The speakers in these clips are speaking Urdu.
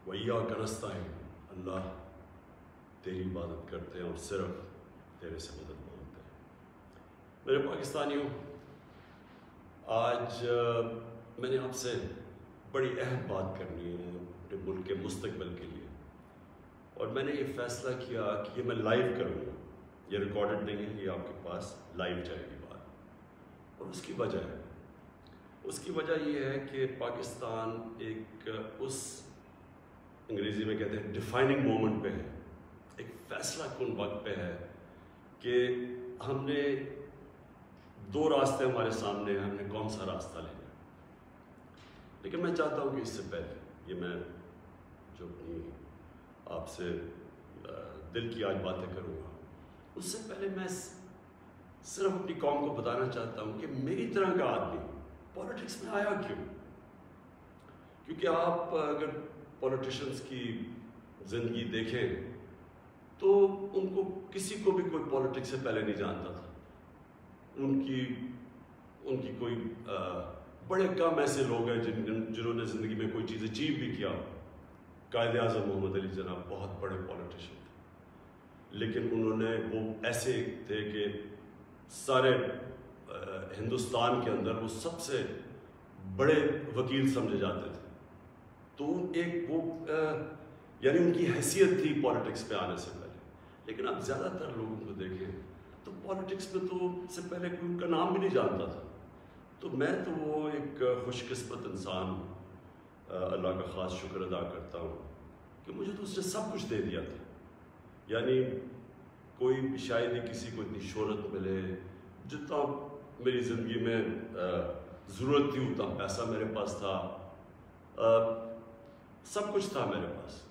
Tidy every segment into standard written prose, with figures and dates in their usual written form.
وَإِيَّاكَ نَسْتَعِينُ، اللہ تیری عبادت کرتے ہیں اور صرف تیرے سے مدد مانگتے ہیں۔ میرے پاکستانیوں، آج میں نے آپ سے بڑی اہم بات کرنی ہے اپنے ملک کے مستقبل کے لیے، اور میں نے یہ فیصلہ کیا کہ یہ میں لائیو کروں گا۔ یہ ریکارڈڈ نہیں ہے، یہ آپ کے پاس لائیو جائے گی بات۔ اور اس کی وجہ یہ ہے کہ پاکستان ایک اس انگریزی میں کہتے ہیں ڈیفائننگ مومنٹ پہ ہے، ایک فیصلہ کن وقت پہ ہے کہ ہم نے دو راستے ہمارے سامنے ہیں، ہم نے کون سا راستہ لینا ہے۔ لیکن میں چاہتا ہوں کہ اس سے پہلے یہ میں جو اپنی آپ سے دل کی آج باتیں کروں گا، اس سے پہلے میں صرف اپنی قوم کو بتانا چاہتا ہوں کہ میری طرح کا آدمی پولیٹکس میں آیا کیوں۔ کیونکہ آپ اگر پولیٹیشنز کی زندگی دیکھیں تو ان کو کسی کو بھی کوئی پولیٹکس سے پہلے نہیں جانتا تھا۔ ان کی کوئی بڑے کم ایسے لوگ ہیں جنہوں نے زندگی میں کوئی چیز اچیو بھی کیا۔ قائد اعظم محمد علی جناح بہت بڑے پولیٹیشین تھے، لیکن انہوں نے وہ ایسے تھے کہ سارے ہندوستان کے اندر وہ سب سے بڑے وکیل سمجھے جاتے تھے۔ تو یعنی ان کی حیثیت تھی پولیٹکس پہ آنے سے پہلے۔ لیکن آپ زیادہ تر لوگوں کو دیکھیں تو پولیٹکس میں تو سے پہلے کوئی ان کا نام بھی نہیں جانتا تھا۔ تو میں تو وہ ایک خوش قسمت انسان اللہ کا خاص شکر ادا کرتا ہوں کہ مجھے تو اس نے سب کچھ دے دیا تھا۔ یعنی کوئی شاید ہی کسی کو اتنی شہرت ملے، جتنا میری زندگی میں ضرورت تھی اتنا پیسہ میرے پاس تھا، سب کچھ تھا میرے پاس۔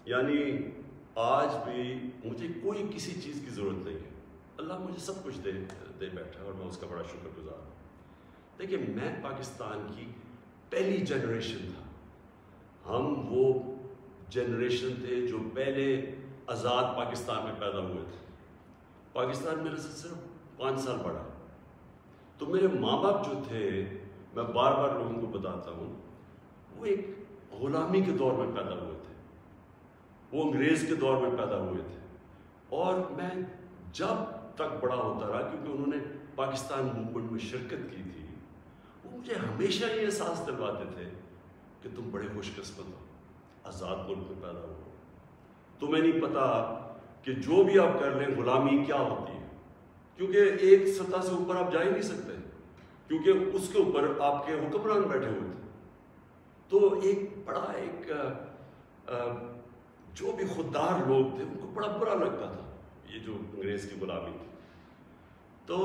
یعنی آج بھی مجھے کوئی کسی چیز کی ضرورت نہیں ہے، اللہ مجھے سب کچھ دے بیٹھا اور میں اس کا بڑا شکر گزار ہوں۔ دیکھیے، میں پاکستان کی پہلی جنریشن تھا۔ ہم وہ جنریشن تھے جو پہلے آزاد پاکستان میں پیدا ہوئے تھے۔ پاکستان میرے سے صرف 5 سال بڑا۔ تو میرے ماں باپ جو تھے، میں بار بار لوگوں کو بتاتا ہوں، وہ ایک غلامی کے دور میں پیدا ہوئے تھے، وہ انگریز کے دور میں پیدا ہوئے تھے۔ اور میں جب تک بڑا ہوتا رہا، کیونکہ انہوں نے پاکستان موومنٹ میں شرکت کی تھی، وہ مجھے ہمیشہ یہ احساس دلواتے تھے کہ تم بڑے خوش قسمت ہو، آزاد ملک میں پیدا ہو۔ تمہیں نہیں پتا کہ جو بھی آپ کر لیں غلامی کیا ہوتی ہے، کیونکہ ایک سطح سے اوپر آپ جا ہی نہیں سکتے، کیونکہ اس کے اوپر آپ کے حکمران بیٹھے ہوئے تھے۔ تو ایک بڑا جو بھی خوددار لوگ تھے ان کو بڑا برا لگتا تھا یہ جو انگریز کی غلامی تھی۔ تو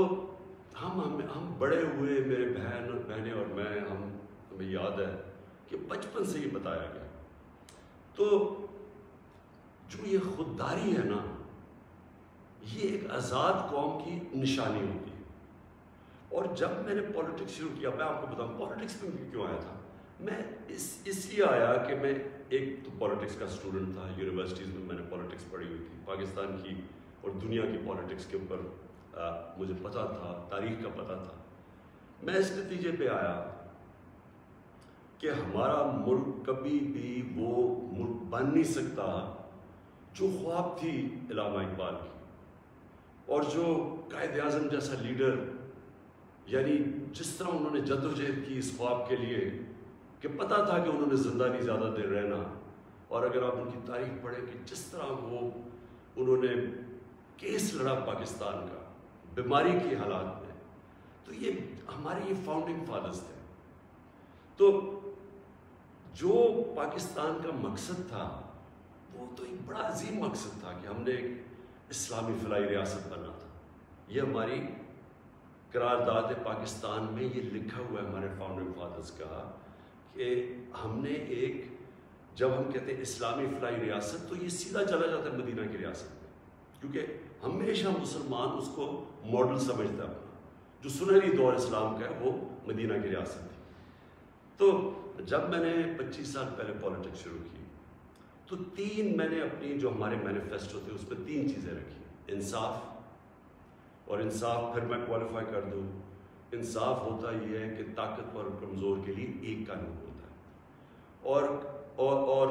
ہم بڑے ہوئے، میرے بہنیں اور میں، ہمیں یاد ہے کہ بچپن سے یہ بتایا گیا۔ تو جو یہ خودداری ہے نا، یہ ایک آزاد قوم کی نشانی ہوتی ہے۔ اور جب میں نے پولیٹکس شروع کیا، میں آپ کو بتاؤں پولیٹکس میں کیوں آیا تھا۔ میں اس لیے آیا کہ میں ایک تو پولیٹکس کا اسٹوڈنٹ تھا، یونیورسٹیز میں نے پولیٹکس پڑھی ہوئی تھی، پاکستان کی اور دنیا کی پولیٹکس کے اوپر مجھے پتہ تھا، تاریخ کا پتہ تھا۔ میں اس نتیجے پہ آیا کہ ہمارا ملک کبھی بھی وہ ملک بن نہیں سکتا جو خواب تھی علامہ اقبال کی، اور جو قائد اعظم جیسا لیڈر، یعنی جس طرح انہوں نے جدوجہد کی اس خواب کے لیے کہ پتہ تھا کہ انہوں نے زندہ نہیں زیادہ دیر رہنا، اور اگر آپ ان کی تاریخ پڑھیں کہ جس طرح انہوں نے کیس لڑا پاکستان کا بیماری کی حالات میں، تو یہ ہمارے یہ فاؤنڈنگ فادرز تھے۔ تو جو پاکستان کا مقصد تھا وہ تو ایک بڑا عظیم مقصد تھا کہ ہم نے ایک اسلامی فلاحی ریاست بننا تھا۔ یہ ہماری قرارداد پاکستان میں یہ لکھا ہوا ہے ہمارے فاؤنڈنگ فادرز کا کہ ہم نے جب ہم کہتے ہیں اسلامی فلاحی ریاست، تو یہ سیدھا چلا جاتا ہے مدینہ کی ریاست میں، کیونکہ ہمیشہ مسلمان اس کو ماڈل سمجھتا ہے اپنا۔ جو سنہری دور اسلام کا ہے وہ مدینہ کی ریاست تھی۔ تو جب میں نے 25 سال پہلے پولیٹکس شروع کی تو میں نے اپنی جو ہمارے مینیفیسٹو تھے اس میں 3 چیزیں رکھی: انصاف، اور انصاف پھر میں کوالیفائی کر دوں، انصاف ہوتا یہ ہے کہ طاقتور اور کمزور کے لیے ایک قانون ہوتا ہے، اور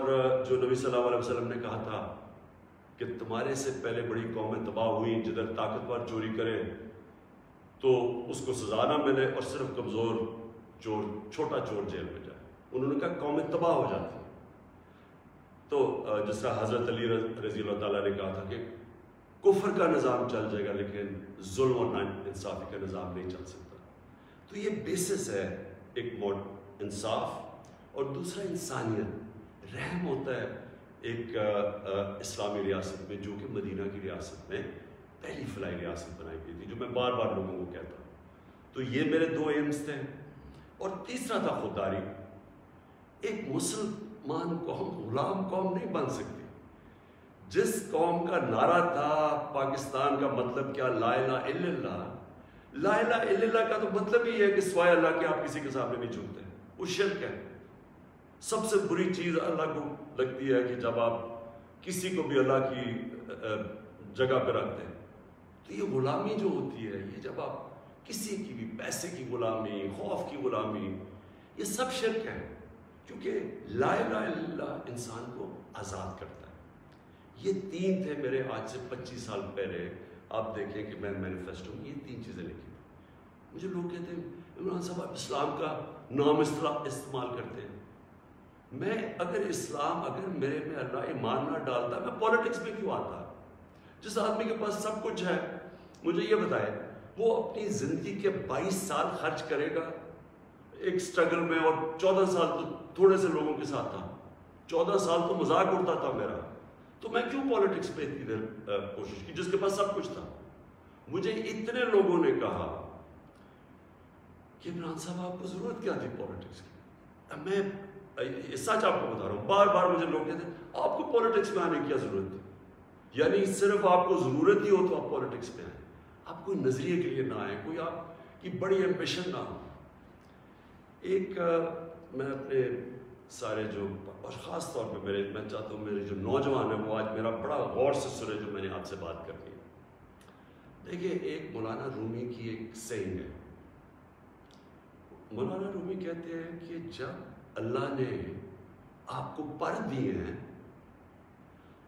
جو نبی صلی اللہ علیہ وسلم نے کہا تھا کہ تمہارے سے پہلے بڑی قومیں تباہ ہوئیں، جدھر طاقتور چوری کرے تو اس کو سزا نہ ملے اور صرف کمزور چور، چھوٹا چور جیل میں جائے. انہوں نے کہا قومیں تباہ ہو جاتی ہیں. تو جس طرح حضرت علی رضی اللہ تعالیٰ نے کہا تھا کہ کفر کا نظام چل جائے گا لیکن ظلم اور ناانصافی کا نظام نہیں چل سکتا. تو یہ بیسس ہے ایک انصاف، اور دوسرا انسانیت، رحم ہوتا ہے ایک اسلامی ریاست میں جو کہ مدینہ کی ریاست میں پہلی فلاحی ریاست بنائی گئی تھی، جو میں بار بار لوگوں کو کہتا ہوں. تو یہ میرے 2 ایمز تھے. اور تیسرا تھا خودداری. ایک مسلمان قوم غلام قوم نہیں بن سکتی. جس قوم کا نعرہ تھا پاکستان کا مطلب کیا، لا الہ الا اللہ. لا الہ الا اللہ کا تو مطلب ہی ہے کہ سوائے اللہ کے آپ کسی کے سامنے نہیں جھکتے. وہ شرک ہے. سب سے بری چیز اللہ کو لگتی ہے کہ جب آپ کسی کو بھی اللہ کی جگہ پہ رکھتے ہیں. تو یہ غلامی جو ہوتی ہے، یہ جب آپ کسی کی بھی پیسے کی غلامی، خوف کی غلامی، یہ سب شرک ہے. کیونکہ لا الہ الا اللہ انسان کو آزاد کرتا ہے. یہ 3 تھے میرے آج سے 25 سال پہلے. آپ دیکھیں کہ میں مینیفیسٹو میں یہ 3 چیزیں لکھی. مجھے لوگ کہتے ہیں عمران صاحب آپ اسلام کا نام استعمال کرتے ہیں. میں اگر میرے میں اللہ ایمان نہ ڈالتا، میں پولیٹکس میں کیوں آتا؟ جس آدمی کے پاس سب کچھ ہے، مجھے یہ بتائے وہ اپنی زندگی کے 22 سال خرچ کرے گا ایک سٹرگل میں، اور 14 سال تو تھوڑے سے لوگوں کے ساتھ تھا، 14 سال تو مذاق اڑتا تھا میرا. تو میں کیوں پولیٹکس پہ اتنی دیر کوشش کی جس کے پاس سب کچھ تھا؟ مجھے اتنے لوگوں نے کہا کہ عمران صاحب آپ کو ضرورت کیا تھی پولیٹکس کی؟ میں سچ آپ کو بتا رہا ہوں، بار بار مجھے لوگ کہتے ہیں آپ کو پولیٹکس میں آنے کی کیا ضرورت تھی؟ یعنی صرف آپ کو ضرورت ہی ہو تو آپ پولیٹکس میں آئیں، آپ کوئی نظریے کے لیے نہ آئیں، کوئی آپ کی بڑی ایمبیشن نہ ہو. ایک میں اپنے سارے جو، اور خاص طور پہ میں چاہتا ہوں میرے جو نوجوان ہیں وہ آج میرا بڑا غور سے سنے جو میں نے آپ سے بات کرنی ہے. دیکھیے ایک مولانا رومی کی ایک سینگ ہے. مولانا رومی کہتے ہیں کہ جب اللہ نے آپ کو پر دیے ہیں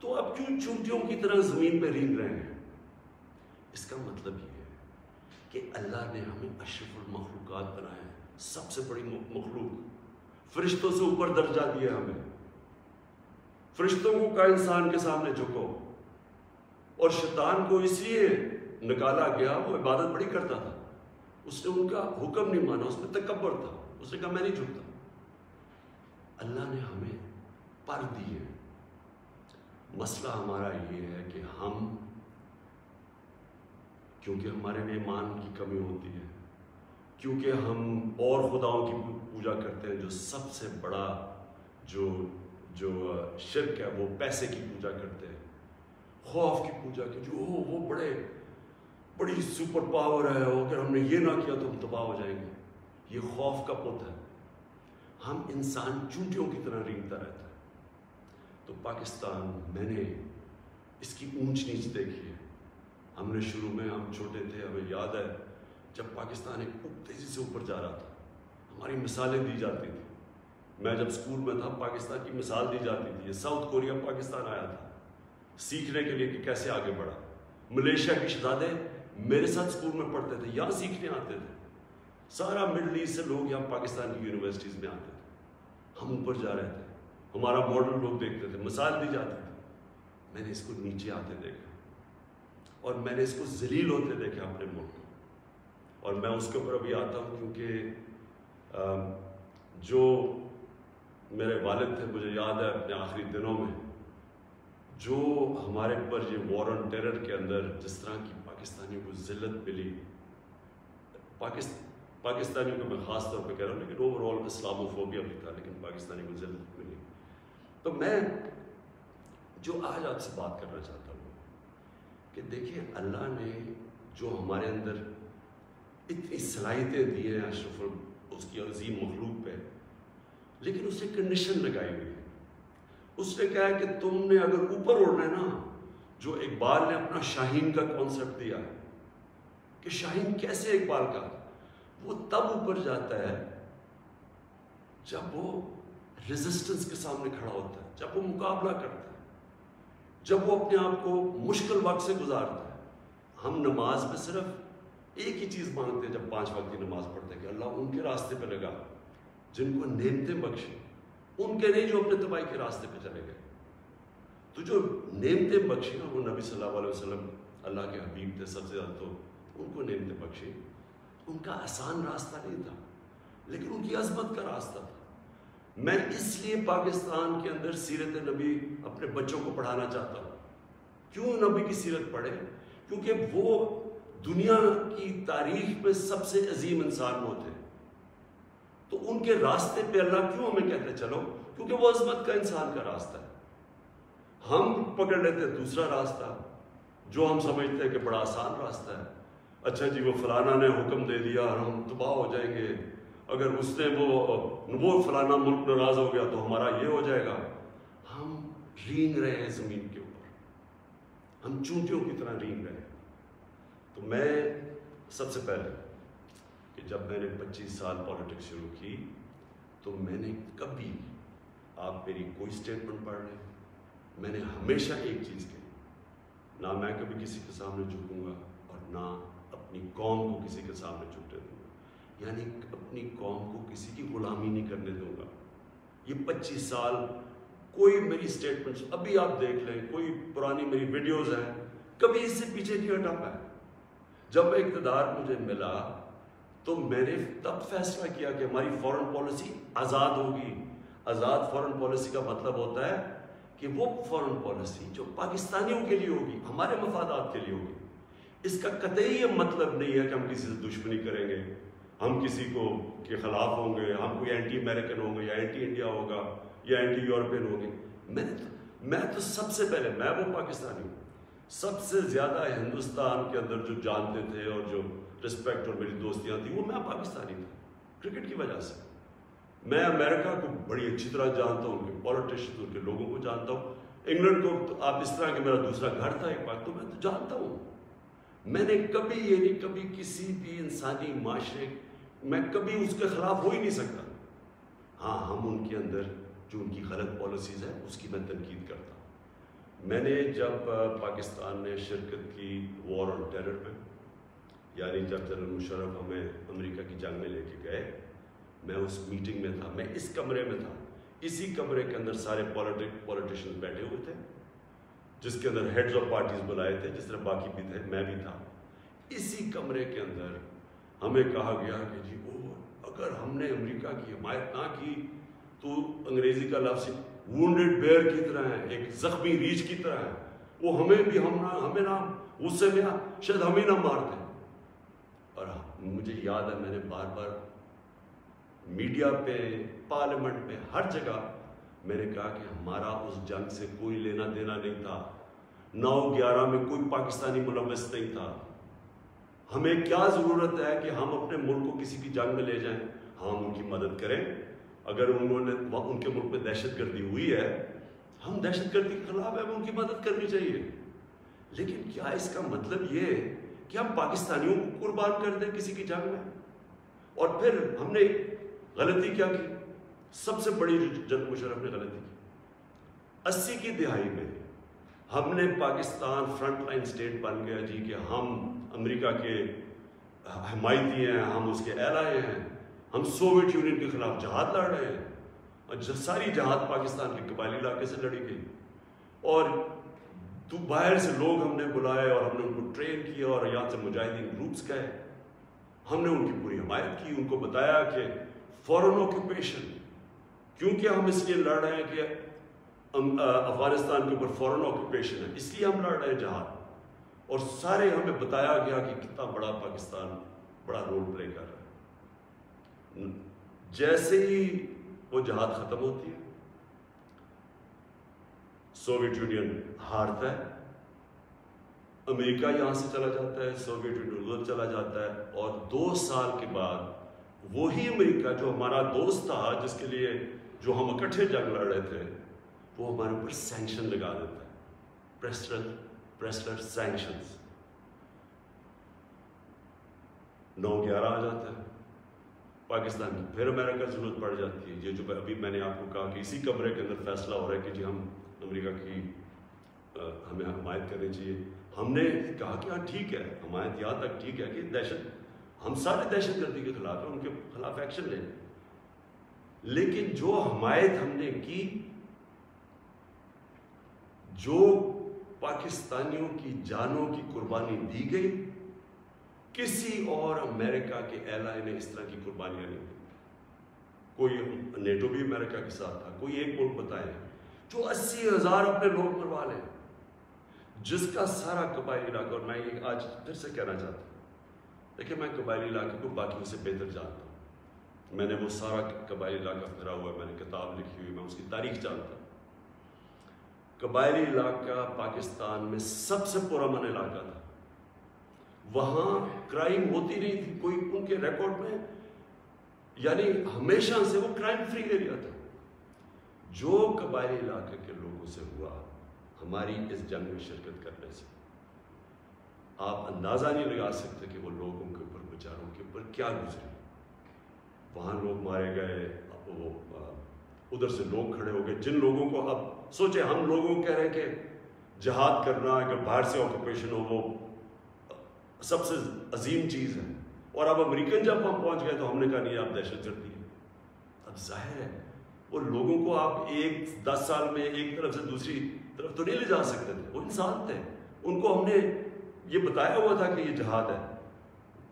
تو آپ کیوں چونٹیوں کی طرح زمین پہ رینگ رہے ہیں؟ اس کا مطلب یہ ہے کہ اللہ نے ہمیں اشرف المخلوقات بنایا ہے، سب سے بڑی مخلوق، فرشتوں سے اوپر درجہ دیا ہمیں. فرشتوں کو کا انسان کے سامنے جھکو. اور شیطان کو اس لیے نکالا گیا، وہ عبادت بڑی کرتا تھا، اس نے ان کا حکم نہیں مانا، اس میں تکبر تھا، اس نے کہا میں نہیں جھکتا. اللہ نے ہمیں پر دیے. مسئلہ ہمارا یہ ہے کہ ہم، کیونکہ ہمارے میں ایمان کی کمی ہوتی ہے، کیونکہ ہم اور خداؤں کی پوجا کرتے ہیں، جو سب سے بڑا جو شرک ہے وہ پیسے کی پوجا کرتے ہیں، خوف کی پوجا کی، جو وہ بڑی سپر پاور ہے، اگر ہم نے یہ نہ کیا تو ہم تباہ ہو جائیں گے. یہ خوف کا پت ہے. ہم انسان چونٹیوں کی طرح رینگتا رہتا ہے. تو پاکستان، میں نے اس کی اونچ نیچ دیکھی ہے. ہم نے شروع میں، ہم چھوٹے تھے، ہمیں یاد ہے جب پاکستان ایک تیزی سے اوپر جا رہا تھا، ہماری مثالیں دی جاتی تھیں. میں جب اسکول میں تھا پاکستان کی مثال دی جاتی تھی. یہ ساؤتھ کوریا پاکستان آیا تھا سیکھنے کے لیے کہ کیسے آگے بڑھا. ملیشیا کے شہزادے میرے ساتھ اسکول میں پڑھتے تھے، یہاں سیکھنے آتے تھے. سارا مڈل ایسٹ سے لوگ یہاں پاکستان کی یونیورسٹیز میں آتے تھے. ہم اوپر جا رہے تھے، ہمارا ماڈل لوگ دیکھتے تھے، مثال دی جاتی تھی. میں نے اس کو نیچے آتے دیکھا اور میں نے اس کو ذلیل ہوتے دیکھا اپنے ملک. اور میں اس کے اوپر ابھی آتا ہوں کیونکہ جو میرے والد تھے، مجھے یاد ہے اپنے آخری دنوں میں جو ہمارے پر یہ وار آن ٹیرر کے اندر جس طرح کی پاکستانیوں کو ذلت ملی، پاکستانیوں کو میں خاص طور پہ کہہ رہا ہوں، لیکن اوور آل اسلاموفوبیا بھی تھا، لیکن پاکستانیوں کو ذلت ملی. تو میں جو آج آپ سے بات کرنا چاہتا ہوں کہ دیکھیں اللہ نے جو ہمارے اندر اتنی صلاحیتیں دی ہیں اشرف اس کی عظیم مخلوق پہ، لیکن اس نے کنڈیشن لگائی ہوئی ہے. اس نے کہا ہے کہ تم نے اگر اوپر اڑنا ہے نا، جو اقبال نے اپنا شاہین کا کانسیپٹ دیا ہے کہ شاہین کیسے اقبال کا، وہ تب اوپر جاتا ہے جب وہ ریزسٹنس کے سامنے کھڑا ہوتا ہے. جب وہ مقابلہ کرتا ہے، جب وہ اپنے آپ کو مشکل وقت سے گزارتا ہے. ہم نماز میں صرف ایک ہی چیز مانگتے ہیں جب 5 وقت کی نماز پڑھتے ہیں کہ اللہ ان کے راستے پہ لگا جن کو نعمتیں بخشیں، ان کے نہیں جو اپنے تباہی کے راستے پہ چلے گئے. تو جو نعمتیں بخشیں وہ نبی صلی اللہ علیہ وسلم اللہ کے حبیب تھے سب سے زیادہ، تو ان کو نعمتیں بخشیں. ان کا آسان راستہ نہیں تھا لیکن ان کی عظمت کا راستہ تھا. میں اس لیے پاکستان کے اندر سیرت نبی اپنے بچوں کو پڑھانا چاہتا ہوں. کیوں نبی کی سیرت پڑھے؟ کیونکہ وہ دنیا کی تاریخ میں سب سے عظیم انسان ہوتے ہیں. تو ان کے راستے پہ اللہ کیوں ہمیں کہتے چلو؟ کیونکہ وہ عظمت کا انسان کا راستہ ہے. ہم پکڑ لیتے ہیں دوسرا راستہ جو ہم سمجھتے ہیں کہ بڑا آسان راستہ ہے. اچھا جی وہ فلانا نے حکم دے دیا اور ہم تباہ ہو جائیں گے، اگر اس نے وہ فلانا ملک ناراض ہو گیا تو ہمارا یہ ہو جائے گا. ہم رینگ رہے ہیں زمین کے اوپر، ہم چونٹیوں کی طرح رینگ رہے ہیں. تو میں سب سے پہلے کہ جب میں نے 25 سال پالیٹکس شروع کی تو میں نے کبھی، آپ میری کوئی اسٹیٹمنٹ پڑھ لیں، میں نے ہمیشہ ایک چیز کہی، نہ میں کبھی کسی کے سامنے جھکوں گا اور نہ اپنی قوم کو کسی کے سامنے جھکنے دوں گا. یعنی اپنی قوم کو کسی کی غلامی نہیں کرنے دوں گا. یہ 25 سال کوئی میری اسٹیٹمنٹس ابھی آپ دیکھ لیں، کوئی پرانی میری ویڈیوز ہیں، کبھی اس سے پیچھے نہیں ہٹا پایا. جب اقتدار مجھے ملا تو میں نے تب فیصلہ کیا کہ ہماری فورن پالیسی آزاد ہوگی. آزاد فورن پالیسی کا مطلب ہوتا ہے کہ وہ فورن پالیسی جو پاکستانیوں کے لیے ہوگی، ہمارے مفادات کے لیے ہوگی. اس کا قطعی یہ مطلب نہیں ہے کہ ہم کسی سے دشمنی کریں گے، ہم کسی کو کے خلاف ہوں گے، ہم کوئی اینٹی امریکن ہوں گے یا اینٹی انڈیا ہوگا یا اینٹی یورپین ہوں گے. میں تو سب سے پہلے میں وہ پاکستانی ہوں، سب سے زیادہ ہندوستان کے اندر جو جانتے تھے اور جو رسپیکٹ اور میری دوستیاں تھیں وہ میں پاکستانی تھا کرکٹ کی وجہ سے. میں امریکہ کو بڑی اچھی طرح جانتا ہوں، ان کے پالیٹیشین، ان کے لوگوں کو جانتا ہوں. انگلینڈ کو تو آپ اس طرح کہ میرا دوسرا گھر تھا ایک بار، تو میں تو جانتا ہوں. میں نے کبھی یہ نہیں، کبھی کسی بھی انسانی معاشرے میں کبھی اس کے خلاف ہو ہی نہیں سکتا. ہاں ہم ان کے اندر جو ان کی غلط پالیسیز ہیں اس کی میں تنقید کرتا ہوں. میں نے جب پاکستان نے شرکت کی وار آن ٹیرر میں، یعنی جب جنرل مشرف ہمیں امریکہ کی جنگ میں لے کے گئے، میں اس میٹنگ میں تھا، میں اس کمرے میں تھا. اسی کمرے کے اندر سارے پولیٹیشین بیٹھے ہوئے تھے جس کے اندر ہیڈز آف پارٹیز بلائے تھے، جس طرح باقی بھی تھے، میں بھی تھا. اسی کمرے کے اندر ہمیں کہا گیا کہ جی اگر ہم نے امریکہ کی حمایت نہ کی تو انگریزی کا لفظ وونڈڈ بیئر کی طرح ہے، ایک زخمی ریچھ کی طرح ہے، وہ ہمیں نہ غصے میں شاید ہمیں نہ مارتے. اور مجھے یاد ہے میں نے بار بار میڈیا پہ، پارلیمنٹ میں، ہر جگہ میں نے کہا کہ ہمارا اس جنگ سے کوئی لینا دینا نہیں تھا. 9/11 میں کوئی پاکستانی ملوث نہیں تھا. ہمیں کیا ضرورت ہے کہ ہم اپنے ملک کو کسی کی جنگ میں لے جائیں؟ ہم ان کی مدد کریں. اگر انہوں نے ان کے ملک میں دہشت گردی ہوئی ہے، ہم دہشت گردی کے خلاف ہیں، ہمیں ان کی مدد کرنی چاہیے. لیکن کیا اس کا مطلب یہ ہے کہ ہم پاکستانیوں کو قربان کر دیں کسی کی جنگ میں؟ اور پھر ہم نے غلطی کیا کی؟ سب سے بڑی جو جنرل مشرف نے غلطی کی، 80 کی دہائی میں ہم نے پاکستان فرنٹ لائن سٹیٹ بن گیا جی کہ ہم امریکہ کے حمایتی ہیں، ہم اس کے ایلائے ہیں، ہم سوویت یونین کے خلاف جہاد لڑ رہے ہیں. اور ساری جہاد پاکستان کے قبائلی علاقے سے لڑی گئی، اور باہر سے لوگ ہم نے بلائے اور ہم نے ان کو ٹرین کیا اور یہاں سے مجاہدین گروپس گئے. ہم نے ان کی پوری حمایت کی، ان کو بتایا کہ فورن آکوپیشن، کیونکہ ہم اس لیے لڑ رہے ہیں کہ افغانستان کے اوپر فورن آکوپیشن ہے، اس لیے ہم لڑ رہے ہیں جہاد. اور سارے ہمیں بتایا گیا کہ کتنا بڑا پاکستان بڑا رول پلے کر رہا ہے. جیسے ہی وہ جہاد ختم ہوتی ہے، سوویت یونین ہارتا ہے، امریکہ یہاں سے چلا جاتا ہے، سوویت یونین ادھر چلا جاتا ہے، اور 2 سال کے بعد وہی امریکہ جو ہمارا دوست تھا، جس کے لیے جو ہم اکٹھے جنگ لڑ رہے تھے، وہ ہمارے اوپر سینکشن لگا دیتا ہے، پریسلر سینکشنز. 9/11 آ جاتا ہے، پاکستان کی پھر امریکہ ضرورت پڑ جاتی ہے. یہ جو ابھی میں نے آپ کو کہا کہ اسی کمرے کے اندر فیصلہ ہو رہا ہے کہ جی ہم امریکہ کی ہمیں حمایت کرنی چاہیے. ہم نے کہا کہ ہاں ٹھیک ہے, حمایت یہاں تک ٹھیک ہے کہ دہشت ہم سارے دہشت گردی کے خلاف ہیں, ان کے خلاف ایکشن لیں, لیکن جو حمایت ہم نے کی, جو پاکستانیوں کی جانوں کی قربانی دی گئی, کسی اور امریکہ کے ایلائی نے اس طرح کی قربانیاں نہیں دی. کوئی نیٹو بھی امریکہ کے ساتھ تھا, کوئی ایک ملک بتائے جو 80,000 اپنے لوگ مروا لیں, جس کا سارا قبائلی علاقہ, اور میں یہ آج پھر سے کہنا چاہتا ہوں, دیکھیں میں قبائلی علاقے کو باقیوں سے بہتر جانتا ہوں, میں نے وہ سارا قبائلی علاقہ پھرا ہوا ہے, میں نے کتاب لکھی ہوئی, میں اس کی تاریخ جانتا ہوں. قبائلی علاقہ پاکستان میں سب سے پرامن علاقہ تھا, وہاں کرائم ہوتی نہیں تھی, کوئی ان کے ریکارڈ میں, یعنی ہمیشہ سے وہ کرائم فری ایریا تھا. جو قبائلی علاقے کے لوگوں سے ہوا ہماری اس جنگ میں شرکت کرنے سے, آپ اندازہ نہیں لگا سکتے کہ وہ لوگوں کے اوپر, بیچاروں کے اوپر کیا گزرے. وہاں لوگ مارے گئے, وہ ادھر سے لوگ کھڑے ہو گئے, جن لوگوں کو, اب سوچیں ہم لوگوں کہہ رہے ہیں کہ جہاد کرنا اگر باہر سے آکوپیشن ہو وہ سب سے عظیم چیز ہے, اور اب امریکن جب ہم پہنچ گئے تو ہم نے کہا نہیں آپ دہشت گردی ہے. اب ظاہر ہے وہ لوگوں کو آپ 10 سال میں ایک طرف سے دوسری طرف تو نہیں لے جا سکتے تھے, وہ انسان تھے, ان کو ہم نے یہ بتایا ہوا تھا کہ یہ جہاد ہے.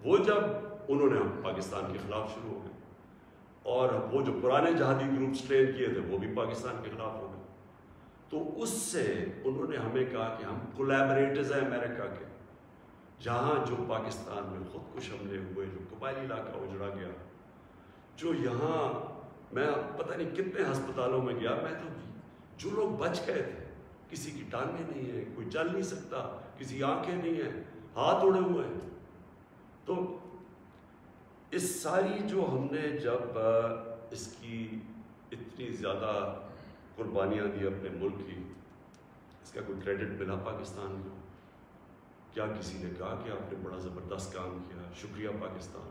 وہ جب انہوں نے پاکستان کے خلاف شروع ہو گئے, اور وہ جو پرانے جہادی گروپس ٹرین کیے تھے وہ بھی پاکستان کے خلاف ہو گئے. تو اس سے انہوں نے ہمیں کہا کہ ہم کولیبریٹرز ہیں امریکہ کے, جہاں جو پاکستان میں خود کش حملے ہوئے, جو قبائلی علاقہ اجڑا گیا, جو یہاں میں پتہ نہیں کتنے ہسپتالوں میں گیا, میں تو جو لوگ بچ گئے تھے, کسی کی ٹانگیں نہیں ہیں, کوئی چل نہیں سکتا, کسی آنکھیں نہیں ہیں, ہاتھ اڑے ہوئے ہیں. تو اس ساری جو ہم نے جب اس کی اتنی زیادہ قربانیاں دی اپنے ملک کی, اس کا کوئی کریڈٹ ملا پاکستان کو؟ کیا کسی نے کہا کہ آپ نے بڑا زبردست کام کیا, شکریہ پاکستان؟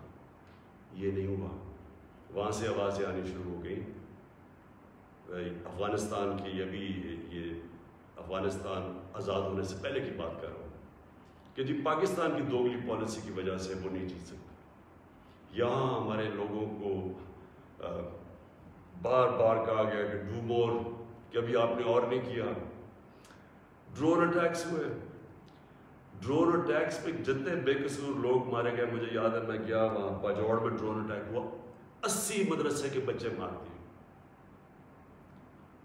یہ نہیں ہوا. وہاں سے آوازیں آنی شروع ہو گئیں. افغانستان کی, ابھی یہ افغانستان آزاد ہونے سے پہلے کی بات کر رہا ہوں, کہ جی پاکستان کی دوگلی پالیسی کی وجہ سے وہ نہیں جیت سکتا. یہاں ہمارے لوگوں کو بار بار کہا گیا کہ ڈو مور, کہ ابھی آپ نے اور نہیں کیا. ڈرون اٹیکس ہوئے, ڈرون اٹیکس پہ جتنے بے قصور لوگ مارے گئے, مجھے یاد ہے میں گیا وہاں باجوڑ میں ڈرون اٹیک ہوا, 80 مدرسے کے بچے مار دیے,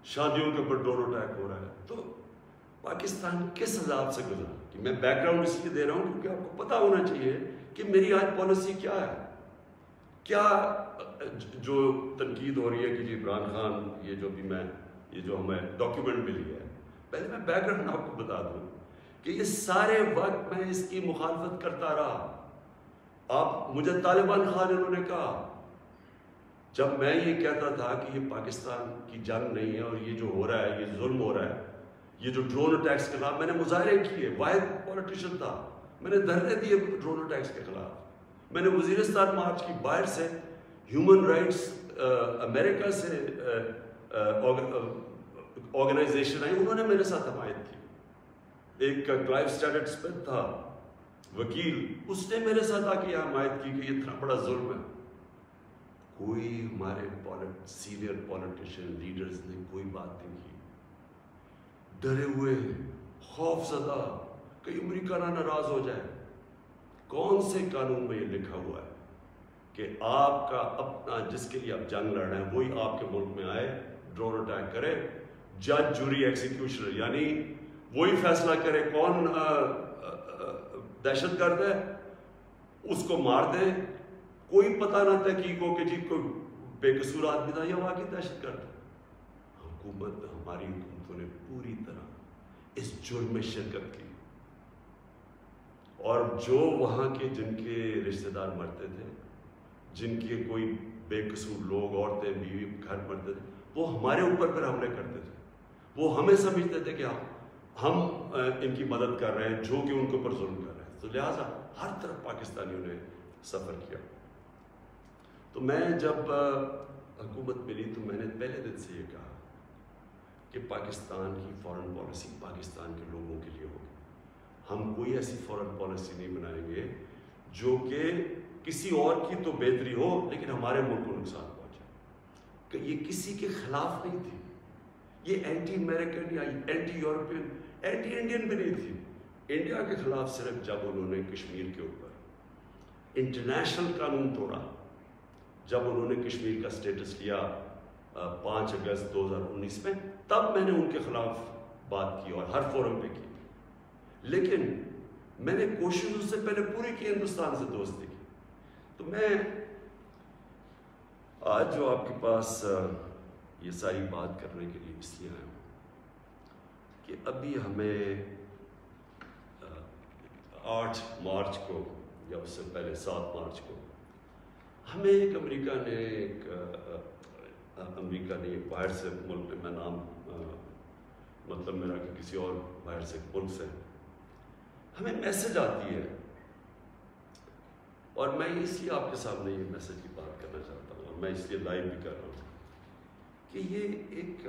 شادیوں کے اوپر ڈرون اٹیک ہو رہا ہے. تو پاکستان کس عذاب سے گزرا, کہ میں بیک گراؤنڈ اس لیے دے رہا ہوں کیونکہ آپ کو پتا ہونا چاہیے کہ میری آج پالیسی کیا ہے. کیا جو تنقید ہو رہی ہے کہ جی عمران خان, یہ جو بھی میں, یہ جو ہمیں ڈاکیومنٹ ملی ہے, پہلے میں بیک گراؤنڈ آپ کو بتا دوں کہ یہ سارے وقت میں اس کی مخالفت کرتا رہا. آپ مجھے طالبان خان انہوں نے کہا, جب میں یہ کہتا تھا کہ یہ پاکستان کی جنگ نہیں ہے اور یہ جو ہو رہا ہے یہ ظلم ہو رہا ہے, یہ جو ڈرون اٹیکس کے خلاف میں نے مظاہرے کیے, واحد پولیٹیشین تھا, میں نے دھرنے دیے ڈرون اٹیکس کے خلاف, میں نے وزیرستان مارچ کی, باہر سے ہیومن رائٹس امریکہ سے آرگنائزیشن آئی, انہوں نے میرے ساتھ حمایت کی. ایک کلائیو اسٹیٹس اسمتھ تھا وکیل, اس نے میرے ساتھ آ کے یہ حمایت کی کہ یہ اتنا بڑا ظلم ہے. کوئی ہمارے سینئر پولیٹیشین لیڈرز نے کوئی بات نہیں کی, ڈرے ہوئے, خوف زدہ, کہ امریکہ نہ ناراض ہو جائے. کون سے قانون میں یہ لکھا ہوا ہے کہ آپ کا اپنا جس کے لیے آپ جنگ لڑ رہے ہیں وہی آپ کے ملک میں آئے, ڈرون اٹیک کرے, جج جوری ایکسیکیوشنر, یعنی وہی فیصلہ کرے کون دہشت گرد ہے, اس کو مار دے, کوئی پتہ نہ تحقیق ہو کہ جی کوئی بے قصور آدمی تھا یا واقعی دہشت گرد. ہماری حکومتوں نے پوری طرح اس جرم میں شرکت کی, اور جو وہاں کے جن کے رشتہ دار مرتے تھے, جن کے کوئی بے قصور لوگ, عورتیں, بیوی, گھر مرتے تھے, وہ ہمارے اوپر پھر حملے کرتے تھے. وہ ہمیں سمجھتے تھے کہ ہم ان کی مدد کر رہے ہیں جو کہ ان کے اوپر ظلم کر رہے ہیں. تو لہٰذا ہر طرف پاکستانیوں نے سفر کیا. تو میں جب حکومت ملی تو میں نے پہلے دن سے یہ کہا کہ پاکستان کی فارن پالیسی پاکستان کے لوگوں کے لیے ہوگی. ہم کوئی ایسی فارن پالیسی نہیں بنائیں گے جو کہ کسی اور کی تو بہتری ہو لیکن ہمارے ملک کو نقصان پہنچے. کہ یہ کسی کے خلاف نہیں تھی, یہ اینٹی امریکن یا اینٹی یورپین اینٹی انڈین بھی نہیں تھی. انڈیا کے خلاف صرف جب انہوں نے کشمیر کے اوپر انٹرنیشنل قانون توڑا, جب انہوں نے کشمیر کا سٹیٹس لیا 5 اگست 2019 میں, تب میں نے ان کے خلاف بات کی اور ہر فورم پہ کی. لیکن میں نے کوشش اس سے پہلے پوری کی ہندوستان سے دوستی کی. تو میں آج جو آپ کے پاس یہ ساری بات کرنے کے لیے اس لیے آیا ہوں کہ ابھی ہمیں 8 مارچ کو یا اس سے پہلے 7 مارچ کو ہمیں ایک امریکہ نے باہر سے ملک میں نام مطلب میرا کہ کسی اور باہر سے ملک سے ہمیں میسج آتی ہے, اور میں اس لیے آپ کے سامنے یہ میسج کی بات کرنا چاہتا ہوں اور میں اس لیے لائیو بھی کر رہا ہوں کہ یہ ایک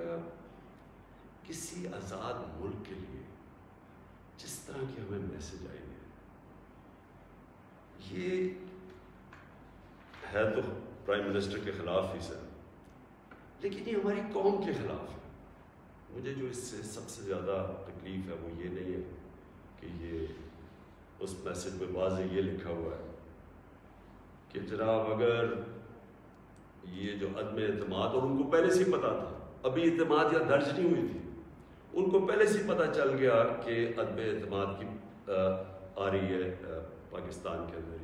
کسی آزاد ملک کے لیے جس طرح کی ہمیں میسج آئی ہے, یہ ہے تو پرائم منسٹر کے خلاف ہی سر, لیکن یہ ہماری قوم کے خلاف ہے. مجھے جو اس سے سب سے زیادہ تکلیف ہے وہ یہ نہیں ہے کہ یہ اس میسج میں واضح یہ لکھا ہوا ہے کہ جناب اگر یہ جو عدم اعتماد, اور ان کو پہلے سے ہی پتا تھا, ابھی اعتماد یا درج نہیں ہوئی تھی, ان کو پہلے سے ہی پتا چل گیا کہ عدم اعتماد کی آ رہی ہے پاکستان کے اندر,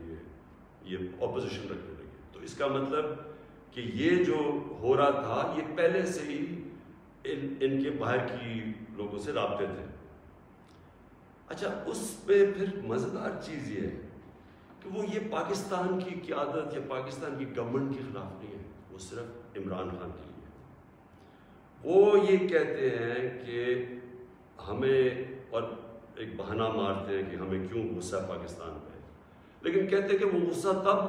یہ اپوزیشن رکھنے لگی. تو اس کا مطلب کہ یہ جو ہو رہا تھا یہ پہلے سے ہی ان کے باہر کی لوگوں سے رابطے تھے. اچھا, اس پہ پھر مزیدار چیز یہ ہے کہ وہ یہ پاکستان کی قیادت یا پاکستان کی گورنمنٹ کے خلاف نہیں ہے, وہ صرف عمران خان کے لیے. وہ یہ کہتے ہیں کہ ہمیں, اور ایک بہانہ مارتے ہیں کہ ہمیں کیوں غصہ پاکستان پہ, لیکن کہتے ہیں کہ وہ غصہ تب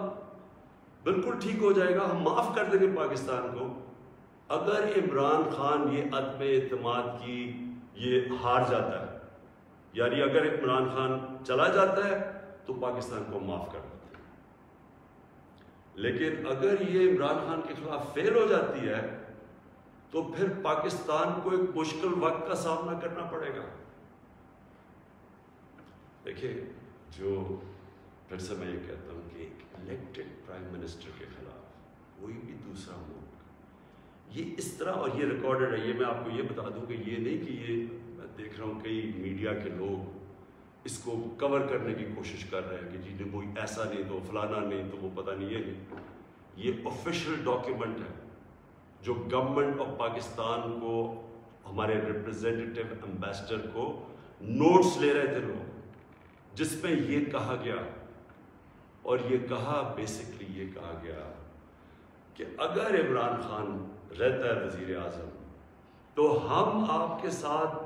بالکل ٹھیک ہو جائے گا, ہم معاف کر دیں گے پاکستان کو اگر عمران خان یہ عدم اعتماد کی یہ ہار جاتا ہے. یعنی اگر عمران خان چلا جاتا ہے تو پاکستان کو معاف کر دیتے ہیں, لیکن اگر یہ عمران خان کے خلاف فیل ہو جاتی ہے تو پھر پاکستان کو ایک مشکل وقت کا سامنا کرنا پڑے گا. دیکھیں, جو پھر سے میں یہ کہتا ہوں کہ ایک الیکٹڈ پرائم منسٹر کے خلاف کوئی بھی دوسرا ملک یہ اس طرح, اور یہ ریکارڈڈ ہے, یہ میں آپ کو یہ بتا دوں کہ یہ نہیں کہ یہ میں دیکھ رہا ہوں کئی میڈیا کے لوگ اس کو کور کرنے کی کوشش کر رہے ہیں کہ جی کوئی ایسا نہیں تو فلانا نہیں تو وہ پتہ نہیں, یہ نہیں. یہ آفیشیل ڈاکیومنٹ ہے جو گورنمنٹ آف پاکستان کو, ہمارے ریپرزینٹیو امبیسڈر کو نوٹس لے رہے تھے لوگ, جس میں یہ کہا گیا, اور یہ کہا بیسکلی یہ کہا گیا کہ اگر عمران خان رہتا ہے وزیر اعظم تو ہم آپ کے ساتھ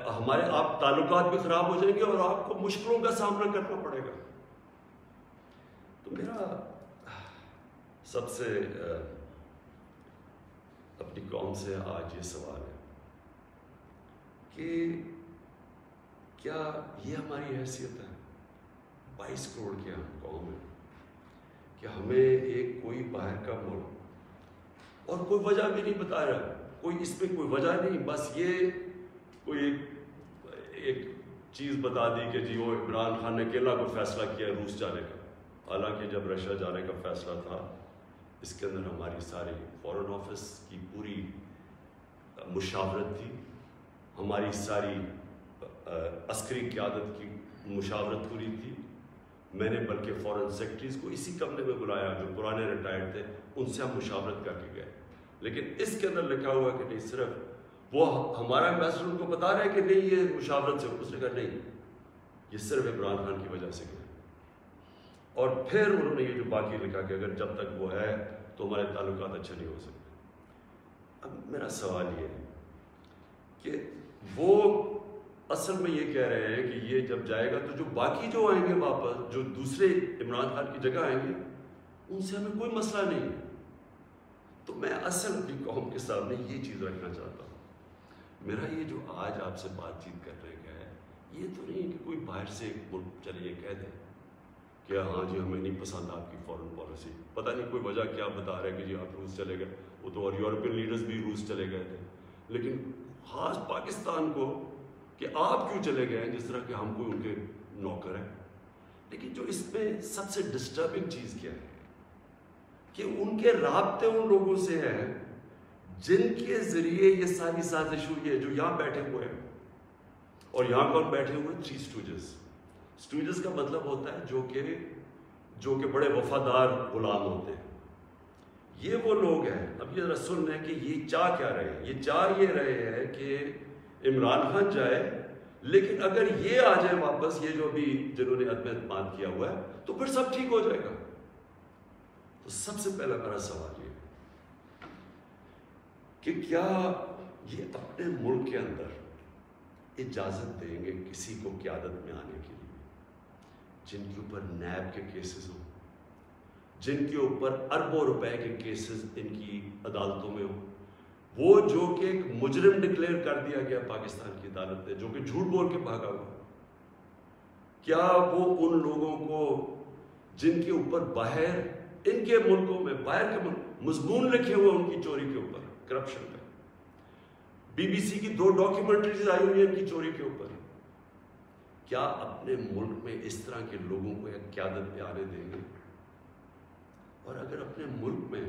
ہمارے آپ تعلقات بھی خراب ہو جائیں گے اور آپ کو مشکلوں کا سامنا کرنا پڑے گا. تو میرا سب سے اپنی قوم سے آج یہ سوال ہے کہ کیا یہ ہماری حیثیت ہے, 22 کروڑ کی ہم قوم ہے, کہ ہمیں ایک کوئی باہر کا ملک, اور کوئی وجہ بھی نہیں بتا رہا, کوئی اس میں کوئی وجہ نہیں, بس یہ کوئی ایک چیز بتا دی کہ جی وہ عمران خان نے اکیلا کو فیصلہ کیا روس جانے کا, حالانکہ جب رشیا جانے کا فیصلہ تھا اس کے اندر ہماری ساری فارن آفس کی پوری مشاورت تھی, ہماری ساری عسکری قیادت کی مشاورت پوری تھی. میں نے بلکہ فارن سیکرٹریز کو اسی کمرے میں بلایا جو پرانے ریٹائرڈ تھے, ان سے ہم مشاورت کر کے گئے. لیکن اس کے اندر لکھا ہوا کہ نہیں, صرف وہ ہمارا امبیسڈر ان کو بتا رہا ہے کہ نہیں یہ مشاورت سے, اس نے کہا نہیں یہ صرف عمران خان کی وجہ سے گئے. اور پھر انہوں نے یہ جو باقی لکھا کہ اگر جب تک وہ ہے تو ہمارے تعلقات اچھے نہیں ہو سکتے. اب میرا سوال یہ ہے کہ وہ اصل میں یہ کہہ رہے ہیں کہ یہ جب جائے گا تو جو باقی جو آئیں گے واپس, جو دوسرے عمران خان کی جگہ آئیں گے, ان سے ہمیں کوئی مسئلہ نہیں ہے. تو میں اصل اپنی قوم کے سامنے یہ چیز رکھنا چاہتا ہوں. میرا یہ جو آج آپ سے بات چیت کرنے کا ہے، یہ تو نہیں کہ کوئی باہر سے ایک ملک چلے یہ کہہ دے کہ ہاں جی ہمیں نہیں پسند آپ کی فارن پالیسی، پتہ نہیں کوئی وجہ کیا بتا رہا ہے کہ جی آپ روس چلے گئے. وہ تو اور یورپین لیڈرز بھی روس چلے گئے تھے، لیکن خاص پاکستان کو کہ آپ کیوں چلے گئے ہیں، جس طرح کہ ہم کوئی ان کے نوکر ہیں. لیکن جو اس میں سب سے ڈسٹربنگ چیز کیا ہے کہ ان کے رابطے ان لوگوں سے ہیں جن کے ذریعے یہ ساری سازش ہوئی ہے، جو یہاں بیٹھے ہوئے ہیں. اور یہاں کون بیٹھے ہوئے ہیں؟ 3 اسٹوجز. اسٹوجز کا مطلب ہوتا ہے جو کہ بڑے وفادار غلام ہوتے ہیں. یہ وہ لوگ ہیں. اب یہ ذرا سن رہے ہیں کہ یہ چاہ کیا رہے ہیں. یہ چاہ یہ رہے ہیں کہ عمران خان جائے، لیکن اگر یہ آ جائے واپس، یہ جو ابھی جنہوں نے عدم اعتماد کیا ہوا ہے، تو پھر سب ٹھیک ہو جائے گا. تو سب سے پہلا میرا سوال یہ کہ کیا یہ اپنے ملک کے اندر اجازت دیں گے کسی کو قیادت میں آنے کے لیے جن کے اوپر نیب کے کیسز ہوں، جن کے اوپر اربوں روپے کے کیسز ان کی عدالتوں میں ہوں، وہ جو کہ ایک مجرم ڈکلیئر کر دیا گیا پاکستان کی عدالت نے، جو کہ جھوٹ بول کے بھاگا ہوا. کیا وہ ان لوگوں کو جن کے اوپر باہر ان کے ملکوں میں، باہر کے ملک مضمون لکھے ہوئے ان کی چوری کے اوپر، کرپشن پہ، BBC کی 2 ڈاکیومنٹریز آئی ہوئی ہیں ان کی چوری کے اوپر، کیا اپنے ملک میں اس طرح کے لوگوں کو ایک قیادت پہ آنے دیں گے؟ اور اگر اپنے ملک میں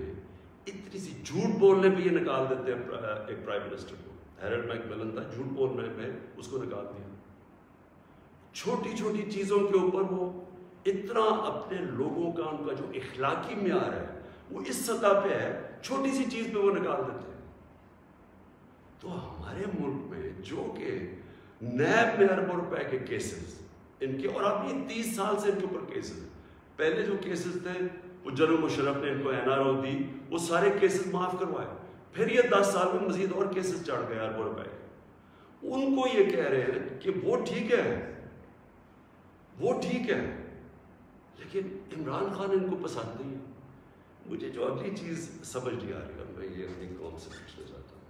اتنی سی جھوٹ بولنے پہ یہ نکال دیتے ہیں ایک پرائم منسٹر کو، ہیرلڈ میکملن تھا، جھوٹ بولنے پہ اس کو نکال دیا. چھوٹی چھوٹی چیزوں کے اوپر وہ اتنا اپنے لوگوں کا، ان کا جو اخلاقی معیار ہے وہ اس سطح پہ ہے، چھوٹی سی چیز پہ وہ نکال دیتے ہیں. تو ہمارے ملک میں جو کہ نیب میں اربوں روپے کے کیسز ان کے، اور اب یہ 30 سال سے ان کے اوپر کیسز، پہلے جو کیسز تھے وہ جنرل مشرف نے ان کو NRO دی، وہ سارے کیسز معاف کروائے، پھر یہ 10 سال میں مزید اور کیسز چڑھ گئے اربوں روپے کے. ان کو یہ کہہ رہے ہیں کہ وہ ٹھیک ہے، وہ ٹھیک ہے، لیکن عمران خان ان کو پسند نہیں ہے. مجھے جو اگلی چیز سمجھ نہیں آ رہی ہے، میں یہ اپنی قوم سے پوچھنا چاہتا ہوں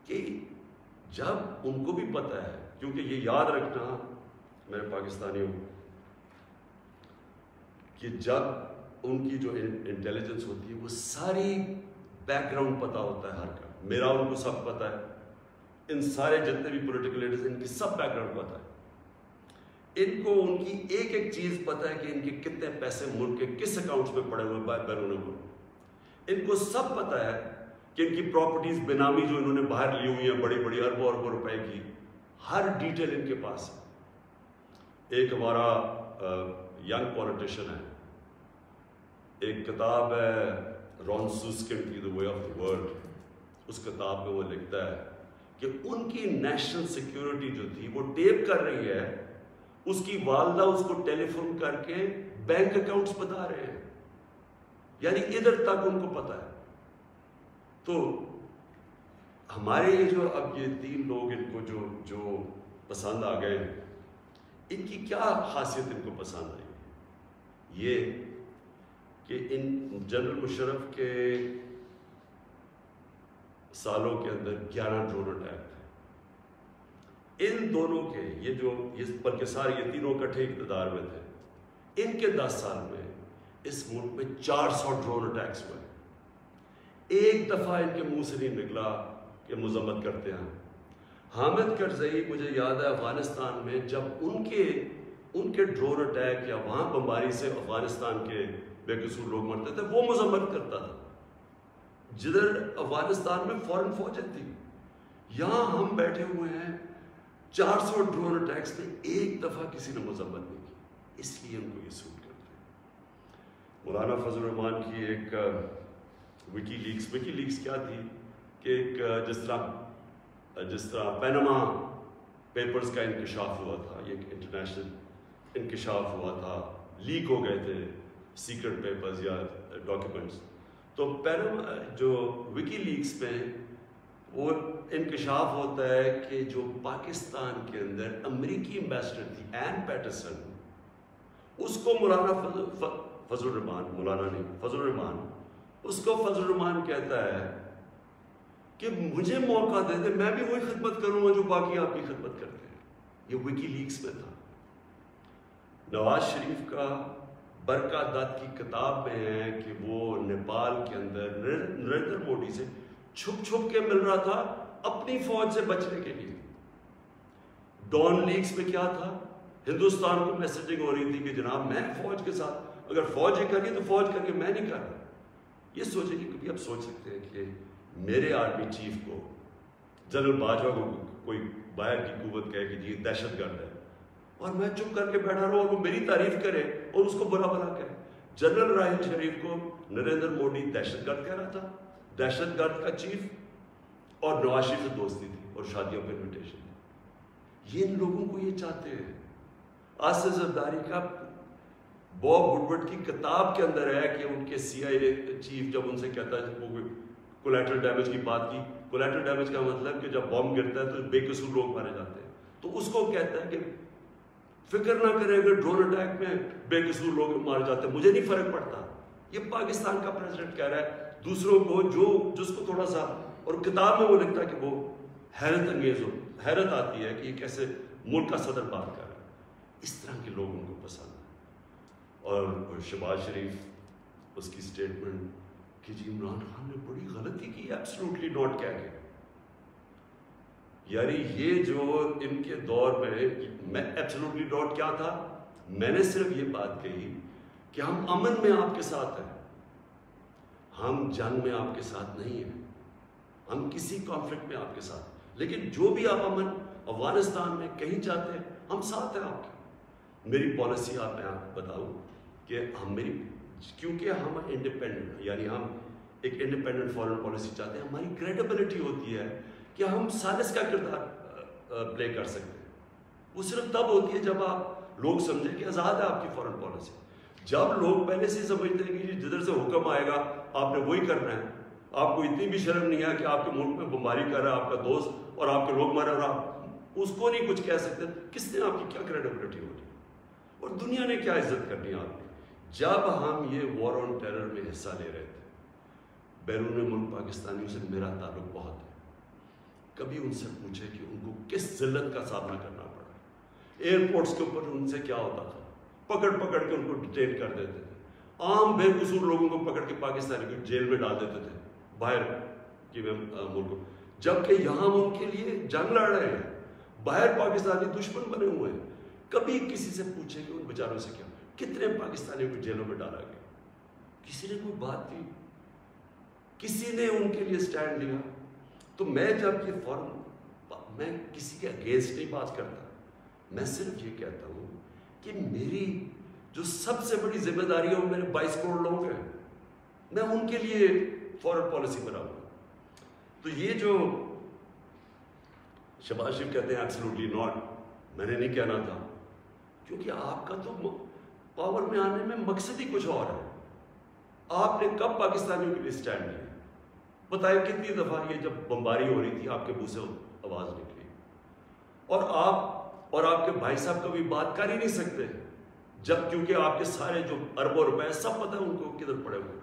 کہ جب ان کو بھی پتہ ہے، کیونکہ یہ یاد رکھنا میرے پاکستانیوں کہ جب ان کی جو انٹیلیجنس ہوتی ہے وہ ساری بیک گراؤنڈ پتہ ہوتا ہے ہر کا، میرا ان کو سب پتہ ہے، ان سارے جتنے بھی پولیٹیکل لیڈرز ان کی سب بیک گراؤنڈ پتہ ہے. ان کو ان کی ایک ایک چیز پتہ ہے کہ ان کے کتنے پیسے ملک کے کس اکاؤنٹس میں پڑے ہوئے بیرون ملک. ان کو سب پتہ ہے کہ ان کی پراپرٹیز بینامی جو انہوں نے باہر لی ہوئی ہیں بڑی بڑی اربوں اربوں روپے کی، ہر ڈیٹیل ان کے پاس ہے. ایک ہمارا ینگ پولیٹیشین ہے، ایک کتاب ہے رون سوسکنڈ کی دی وے آف دی ورلڈ، اس کتاب میں وہ لکھتا ہے کہ ان کی نیشنل سیکیورٹی جو تھی وہ ٹیپ کر رہی ہے، اس کی والدہ اس کو ٹیلی فون کر کے بینک اکاؤنٹس بتا رہے ہیں، یعنی ادھر تک ان کو پتہ ہے. تو ہمارے یہ جو اب یہ 3 لوگ ان کو جو پسند آ گئے ہیں، ان کی کیا خاصیت ان کو پسند آئی؟ یہ کہ ان جنرل مشرف کے سالوں کے اندر 11 ڈرون اٹیک تھے. ان دونوں کے بلکہ سارے یہ تینوں اکٹھے اقتدار میں تھے، ان کے 10 سال میں اس ملک میں 400 ڈرون اٹیکس ہوئے. ایک دفعہ ان کے منہ سے نہیں نکلا کہ مذمت کرتے ہیں. حامد کرزئی مجھے یاد ہے افغانستان میں جب ان کے ڈرون اٹیک یا وہاں بمباری سے افغانستان کے بے قصور لوگ مرتے تھے، وہ مذمت کرتا تھا. جدھر افغانستان میں فورن فوجیں تھی، یہاں ہم بیٹھے ہوئے ہیں 400 ڈرون اٹیکس میں ایک دفعہ کسی نے مذمت نہیں کی. اس لیے ان کو یہ سوٹ کرتے ہیں. مولانا فضل الرحمان کی ایک وکی لیکس کیا تھی کہ ایک جس طرح پینما پیپرز کا انکشاف ہوا تھا، یہ ایک انٹرنیشنل انکشاف ہوا تھا، لیک ہو گئے تھے سیکرٹ پیپرز یا ڈاکیومنٹس. تو پینما جو وکی لیکس میں وہ انکشاف ہوتا ہے کہ جو پاکستان کے اندر امریکی امبیسڈر تھی این پیٹرسن، اس کو مولانا فضل الرحمان، مولانا نہیں، فضل الرحمان، اس کو فضل الرحمان کہتا ہے کہ مجھے موقع دے دے، میں بھی وہی خدمت کروں گا جو باقی آپ کی خدمت کرتے ہیں. یہ وکی لیکس میں تھا. نواز شریف کا برکا دت کی کتاب میں ہے کہ وہ نیپال کے اندر نریندر مودی سے چھپ چھپ کے مل رہا تھا اپنی فوج سے بچنے کے لیے. ڈان لیکس میں کیا تھا؟ ہندوستان کو میسیجنگ ہو رہی تھی کہ جناب میں فوج کے ساتھ، اگر فوج یہ کر رہی تو فوج کر کے میں نہیں کر رہا. یہ سوچیں کہ کبھی آپ سوچ سکتے ہیں کہ میرے آرمی چیف کو، جنرل باجوہ کو کوئی باہر کی قوت کہے کہ جی دہشت گرد ہے، اور میں چپ کر کے بیٹھا رہا اور وہ میری تعریف کرے اور اس کو برا بھلا کہے. جنرل راحیل شریف کو نریندر مودی دہشت گرد کہہ رہا تھا، دہشت گرد کا چیف، اور نواز شریف سے دوستی تھی اور شادیوں پہ انویٹیشن تھی. یہ ان لوگوں کو یہ چاہتے ہیں. آصف زرداری کا باب وڈورڈ کی کتاب کے اندر ہے کہ ان کے سی آئی اے چیف جب ان سے کہتا ہے، وہ کولیٹرل ڈیمیج کی بات کی، کولیٹرل ڈیمیج کا مطلب کہ جب بم گرتا ہے تو بے قصور لوگ مارے جاتے ہیں، تو اس کو کہتا ہے کہ فکر نہ کریں اگر ڈرون اٹیک میں بے قصور لوگ مارے جاتے ہیں مجھے نہیں فرق پڑتا. یہ پاکستان کا پریزیڈنٹ کہہ رہا ہے دوسروں کو، جس کو تھوڑا سا، اور کتاب میں وہ لکھتا ہے کہ وہ حیرت انگیز ہو، حیرت آتی ہے کہ یہ کیسے ملک کا صدر بات کر رہا ہے. اس طرح کے لوگ ان کو پسند ہیں. اور شہباز شریف اس کی سٹیٹمنٹ کہ جی عمران خان نے بڑی غلطی کی ایبسلوٹلی ناٹ کہہ کے، یعنی یہ جو ان کے دور میں ایبسلوٹلی ناٹ کیا تھا، میں نے صرف یہ بات کہی کہ ہم امن میں آپ کے ساتھ ہیں، ہم جنگ میں آپ کے ساتھ نہیں ہیں، ہم کسی کانفلکٹ میں آپ کے ساتھ، لیکن جو بھی آپ امن افغانستان میں کہیں چاہتے ہیں ہم ساتھ ہیں آپ کے. میری پالیسی آپ میں بتاؤں کہ کیونکہ ہم انڈیپینڈنٹ، یعنی ہم ایک انڈیپینڈنٹ فارن پالیسی چاہتے ہیں، ہماری کریڈیبلٹی ہوتی ہے کہ ہم سالس کا کردار پلے کر سکتے ہیں. وہ صرف تب ہوتی ہے جب آپ لوگ سمجھیں کہ آزاد ہے آپ کی فارن پالیسی. جب لوگ پہلے سے سمجھتے ہیں کہ جدھر سے حکم آئے گا آپ نے وہی کرنا ہے، آپ کو اتنی بھی شرم نہیں ہے کہ آپ کے ملک میں بمباری کر رہا ہے آپ کا دوست اور آپ کے لوگ مارے اور آپ اس کو نہیں کچھ کہہ سکتے، کس نے آپ کی کیا کریڈیبلٹی ہوگی اور دنیا نے کیا عزت کرنی ہے آپ کی. جب ہم یہ وار آن ٹیرر میں حصہ لے رہے تھے، بیرون ملک پاکستانیوں سے میرا تعلق بہت ہے، کبھی ان سے پوچھے کہ ان کو کس ذلت کا سامنا کرنا پڑا. ایئرپورٹس کے اوپر ان سے کیا ہوتا تھا، پکڑ پکڑ کے ان کو ڈیٹین کر دیتے تھے، عام بے قصور لوگوں کو پکڑ کے پاکستانی کو جیل میں ڈال دیتے تھے باہر کی ملکوں، جبکہ یہاں ہم ان کے لیے جنگ لڑ رہے ہیں، باہر پاکستانی دشمن بنے ہوئے ہیں. کبھی کسی سے پوچھے کہ ان بیچاروں سے کیا، کتنے پاکستانیوں کو جیلوں میں ڈالا گیا، کسی نے کوئی بات کی، کسی نے ان کے لیے سٹینڈ لیا. تو میں جب یہ میں کسی کے اگینسٹ نہیں بات کرتا، میں صرف یہ کہتا ہوں کہ میری جو سب سے بڑی ذمہ داری ہے وہ میرے 22 کروڑ لوگ ہیں، میں ان کے لیے فارن پالیسی بناؤں گا. تو یہ جو شہباز شریف کہتے ہیں ایبسلوٹلی ناٹ، میں نے نہیں کہنا تھا، کیونکہ آپ کا تو پاور میں آنے میں مقصد ہی کچھ اور ہے. آپ نے کب پاکستانیوں کے لیے سٹینڈ لیا؟ بتائیں کتنی دفعہ یہ جب بمباری ہو رہی تھی آپ کے منہ سے آواز نکلی، اور آپ کے بھائی صاحب کبھی بات کر ہی نہیں سکتے جب، کیونکہ آپ کے سارے جو اربوں روپے سب پتہ ہے ان کو کدھر پڑے ہوئے.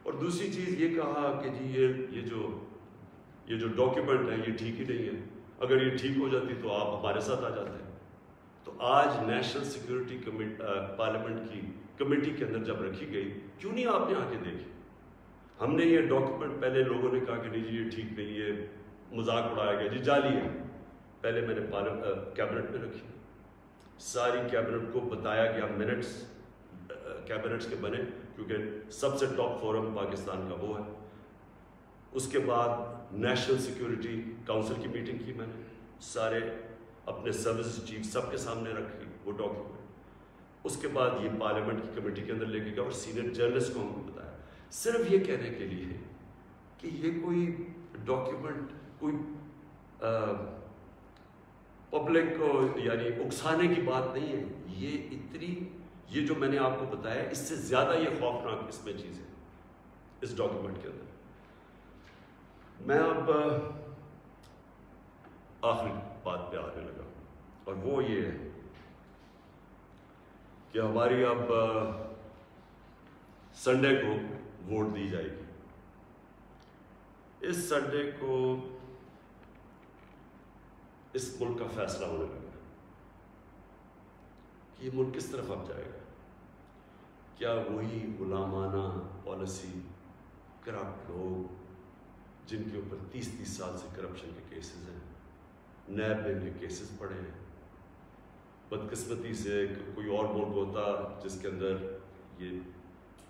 اور دوسری چیز یہ کہا کہ جی یہ جو ڈاکیومنٹ ہے یہ ٹھیک ہی نہیں ہے، اگر یہ ٹھیک ہو جاتی تو آپ ہمارے ساتھ آ جاتے ہیں. تو آج نیشنل سیکورٹی پارلیمنٹ کی کمیٹی کے اندر جب رکھی گئی، کیوں نہیں آپ نے آ کے دیکھی؟ ہم نے یہ ڈاکیومنٹ پہلے لوگوں نے کہا کہ نہیں جی یہ ٹھیک نہیں ہے، مذاق اڑایا گیا، جی جعلی ہے. پہلے میں نے کیبنٹ میں رکھی، ساری کیبنٹ کو بتایا گیا، منٹس کیبنٹس کے بنے کیونکہ سب سے ٹاپ فورم پاکستان کا وہ ہے. اس کے بعد نیشنل سیکورٹی کاؤنسل کی میٹنگ کی، میں نے سارے اپنے سروس چیف سب کے سامنے رکھی وہ ڈاکیومنٹ. اس کے بعد یہ پارلیمنٹ کی کمیٹی کے اندر لے کے گیا اور سینئر جرنلسٹ کو ہم کو بتایا، صرف یہ کہنے کے لیے کہ یہ کوئی ڈاکیومنٹ کوئی پبلک کو یعنی اکسانے کی بات نہیں ہے. یہ جو میں نے آپ کو بتایا اس سے زیادہ یہ خوفناک اس میں چیز ہے اس ڈاکیومنٹ کے اندر. میں اب آخری بات پہ آنے لگا، اور وہ یہ ہے کہ ہماری اب سنڈے کو ووٹ دی جائے گی. اس سنڈے کو اس ملک کا فیصلہ ہونے لگا کہ یہ ملک کس طرف اب جائے گا. کیا وہی غلامانہ پالیسی، کرپٹ لوگ جن کے اوپر 30 سال سے کرپشن کے کیسز ہیں، نیب نے کے کیسز پڑے ہیں. بدقسمتی سے کوئی اور ملک ہوتا جس کے اندر یہ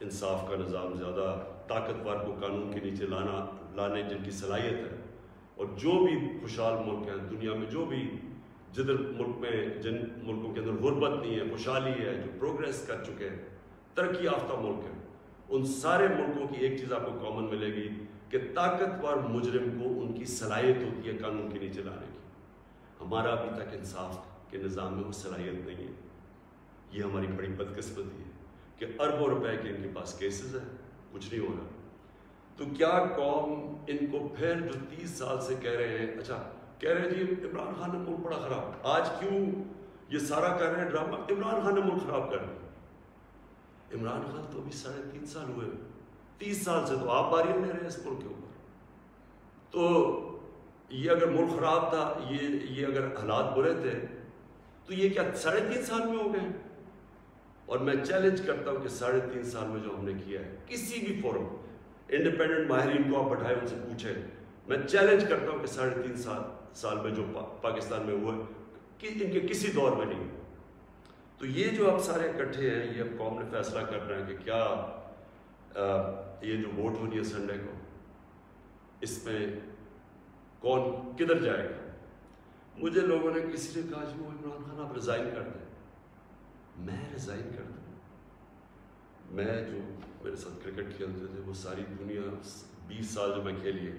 انصاف کا نظام زیادہ طاقتور کو قانون کے نیچے لانے جن کی صلاحیت ہے، اور جو بھی خوشحال ملک ہیں دنیا میں، جو بھی جن ملکوں کے اندر غربت نہیں ہے، خوشحالی ہے، جو پروگریس کر چکے ہیں، ترقی یافتہ ملک ہیں، ان سارے ملکوں کی ایک چیز آپ کو کامن ملے گی کہ طاقتور مجرم کو ان کی صلاحیت ہوتی ہے قانون کے نیچے لانے کی. ہمارا ابھی تک انصاف کے نظام میں وہ صلاحیت نہیں ہے. یہ ہماری بڑی بدقسمتی ہے کہ اربوں روپے کے ان کے پاس کیسز ہیں، کچھ نہیں ہو رہا. تو کیا قوم ان کو پھر جو 30 سال سے کہہ رہے ہیں، اچھا کہہ رہے ہیں جی عمران خان نے ملک بڑا خراب، آج کیوں یہ سارا کر رہے ہیں ڈرامہ عمران خان نے ملک خراب کر دیا. عمران خان تو ابھی 3.5 سال ہوئے، 30 سال سے تو آپ باریاں لے رہے ہیں اس ملک کے اوپر. تو یہ اگر ملک خراب تھا، یہ اگر حالات برے تھے، تو یہ کیا 3.5 سال میں ہو گئے؟ اور میں چیلنج کرتا ہوں کہ 3.5 سال میں جو ہم نے کیا ہے، کسی بھی فورم انڈیپینڈنٹ ماہرین کو آپ بٹھائے ان سے پوچھیں، میں چیلنج کرتا ہوں کہ 3.5 سال میں جو پاکستان میں ہوا کہ ان کے کسی دور میں نہیں. تو یہ جو آپ سارے اکٹھے ہیں، یہ اب قوم نے فیصلہ کرنا ہے کہ کیا یہ جو ووٹ ہونی ہے سنڈے کو، اس میں کون کدھر جائے گا. مجھے لوگوں نے کسی نے کہا جی وہ عمران خان آپ ریزائن کر دیں. میں ریزائن کر دوں؟ میں جو میرے ساتھ کرکٹ کھیلتے تھے وہ ساری دنیا 20 سال جو میں کھیلی ہے،